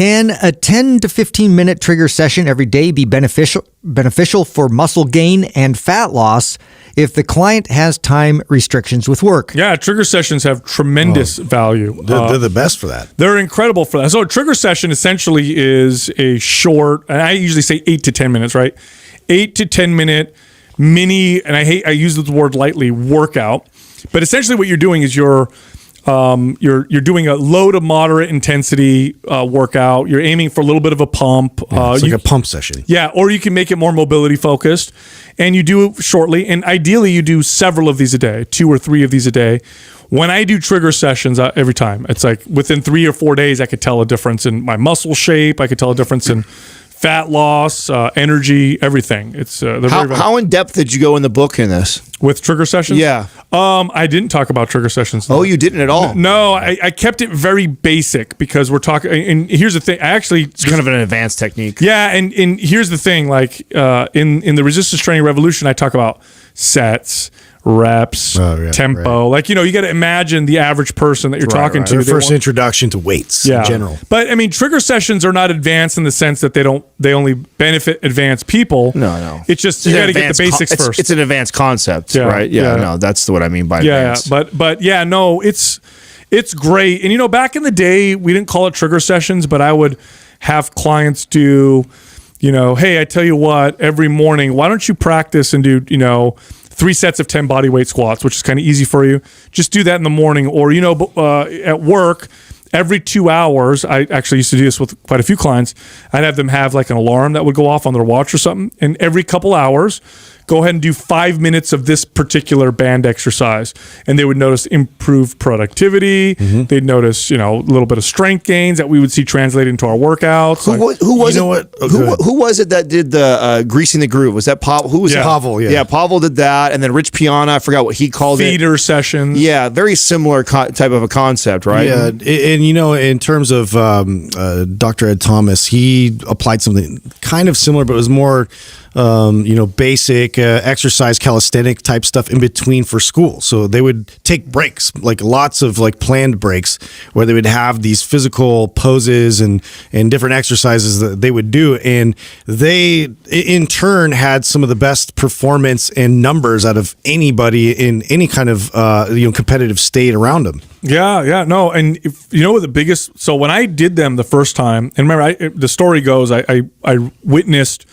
Can a 10 to 15 minute trigger session every day be beneficial for muscle gain and fat loss if the client has time restrictions with work? Yeah, trigger sessions have tremendous value. They're the best for that. They're incredible for that. So a trigger session essentially is a short, and I usually say 8 to 10 minutes, right? 8 to 10 minute mini, and I use the word lightly, workout. But essentially what you're doing is you're doing a low to moderate intensity workout. You're aiming for a little bit of a pump. It's like a pump session. Yeah, or you can make it more mobility focused, and you do it shortly. And ideally, you do several of these a day, 2 or 3 of these a day. When I do trigger sessions every time, it's like within 3 or 4 days, I could tell a difference in my muscle shape. I could tell a difference in fat loss, energy, everything. It's how in depth did you go in the book in this with trigger sessions? Yeah, I didn't talk about trigger sessions. Oh, you didn't at all? No, I kept it very basic because we're talking. And here's the thing: it's kind of an advanced technique. Yeah, and here's the thing: like in the resistance training revolution, I talk about sets, reps, tempo. Right. Like, you got to imagine the average person that you're talking to. Their first introduction to weights in general. But I mean, trigger sessions are not advanced in the sense that they only benefit advanced people. No. It's just you got to get the basics first. It's an advanced concept, right? Yeah, no, that's what I mean by advanced. But yeah, no, it's great. And back in the day, we didn't call it trigger sessions, but I would have clients do, hey, I tell you what, every morning, why don't you practice and do, 3 sets of 10 body weight squats, which is kind of easy for you. Just do that in the morning. Or, at work, every 2 hours, I actually used to do this with quite a few clients. I'd have them have like an alarm that would go off on their watch or something. And every couple hours, go ahead and do 5 minutes of this particular band exercise. And they would notice improved productivity. Mm-hmm. They'd notice, a little bit of strength gains that we would see translated into our workouts. Who was it that did the greasing the groove? Was that Pavel? Who was it? Pavel, Yeah, Pavel did that. And then Rich Piana, I forgot what he called it. Feeder sessions. Yeah, very similar type of a concept, right? Yeah, and in terms of Dr. Ed Thomas, he applied something kind of similar, but it was more basic exercise, calisthenic type stuff in between for school. So they would take breaks, like lots of like planned breaks, where they would have these physical poses and different exercises that they would do. And they, in turn, had some of the best performance and numbers out of anybody in any kind of competitive state around them. Yeah, no. And the biggest, so when I did them the first time, and remember, the story goes, I witnessed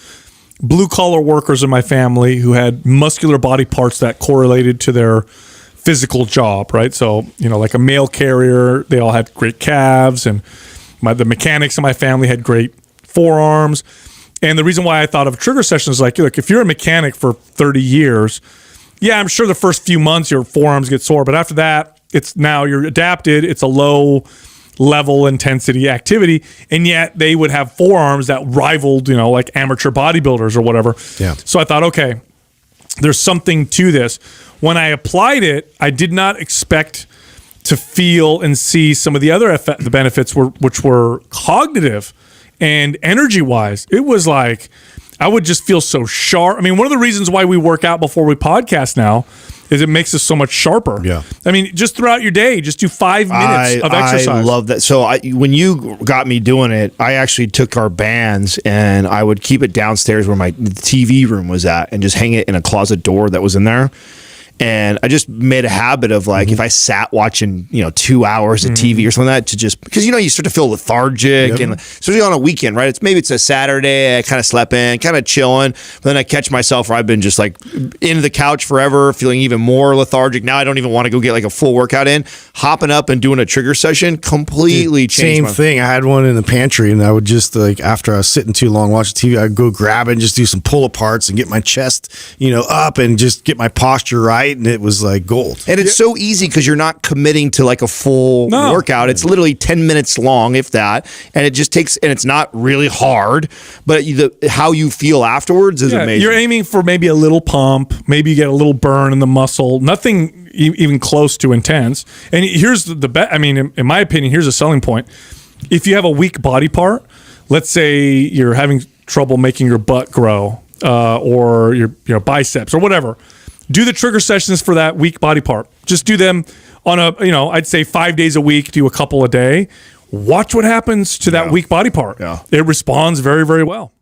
blue-collar workers in my family who had muscular body parts that correlated to their physical job, right? So, like a mail carrier, they all had great calves, and the mechanics in my family had great forearms. And the reason why I thought of trigger sessions is like, look, if you're a mechanic for 30 years, yeah, I'm sure the first few months your forearms get sore, but after that, you're adapted, it's a low level intensity activity, and yet they would have forearms that rivaled, like amateur bodybuilders or whatever. Yeah. So I thought, okay, there's something to this. When I applied it, I did not expect to feel and see some of the other the benefits which were cognitive and energy-wise. It was like I would just feel so sharp. I mean, one of the reasons why we work out before we podcast now is it makes us so much sharper. Yeah. I mean, just throughout your day, just do 5 minutes of exercise. I love that. So when you got me doing it, I actually took our bands and I would keep it downstairs where my TV room was at and just hang it in a closet door that was in there. And I just made a habit of like, if I sat watching, 2 hours of TV or something like that, to just, because, you start to feel lethargic, and especially on a weekend, right? Maybe it's a Saturday, I kind of slept in, kind of chilling, but then I catch myself where I've been just like into the couch forever, feeling even more lethargic. Now I don't even want to go get like a full workout in. Hopping up and doing a trigger session completely changed. Same thing. I had one in the pantry, and I would just like, after I was sitting too long watching TV, I'd go grab it and just do some pull aparts and get my chest, up and just get my posture right. And it was like gold. And it's so easy because you're not committing to like a full workout. It's literally 10 minutes long, if that. And it just takes, and it's not really hard, but how you feel afterwards is amazing. You're aiming for maybe a little pump. Maybe you get a little burn in the muscle. Nothing even close to intense. And here's the bet. I mean, in my opinion, here's a selling point. If you have a weak body part, let's say you're having trouble making your butt grow, or your biceps or whatever, do the trigger sessions for that weak body part. Just do them on I'd say 5 days a week, do a couple a day. watch what happens to that weak body part. Yeah. It responds very, very well.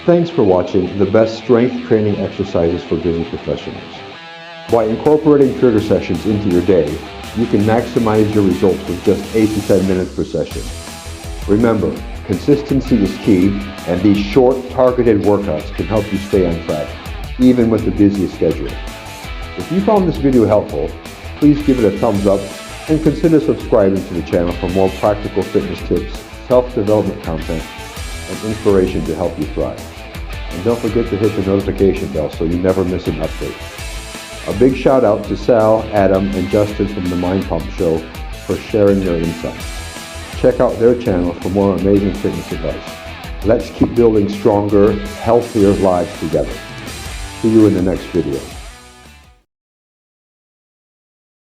Thanks for watching the best strength training exercises for busy professionals. By incorporating trigger sessions into your day, you can maximize your results with just 8 to 10 minutes per session. Remember, consistency is key, and these short, targeted workouts can help you stay on track, even with the busiest schedule. If you found this video helpful, please give it a thumbs up and consider subscribing to the channel for more practical fitness tips, self-development content, and inspiration to help you thrive. And don't forget to hit the notification bell so you never miss an update. A big shout out to Sal, Adam, and Justin from the Mind Pump Show for sharing their insights. Check out their channel for more amazing fitness advice. Let's keep building stronger, healthier lives together. See you in the next video.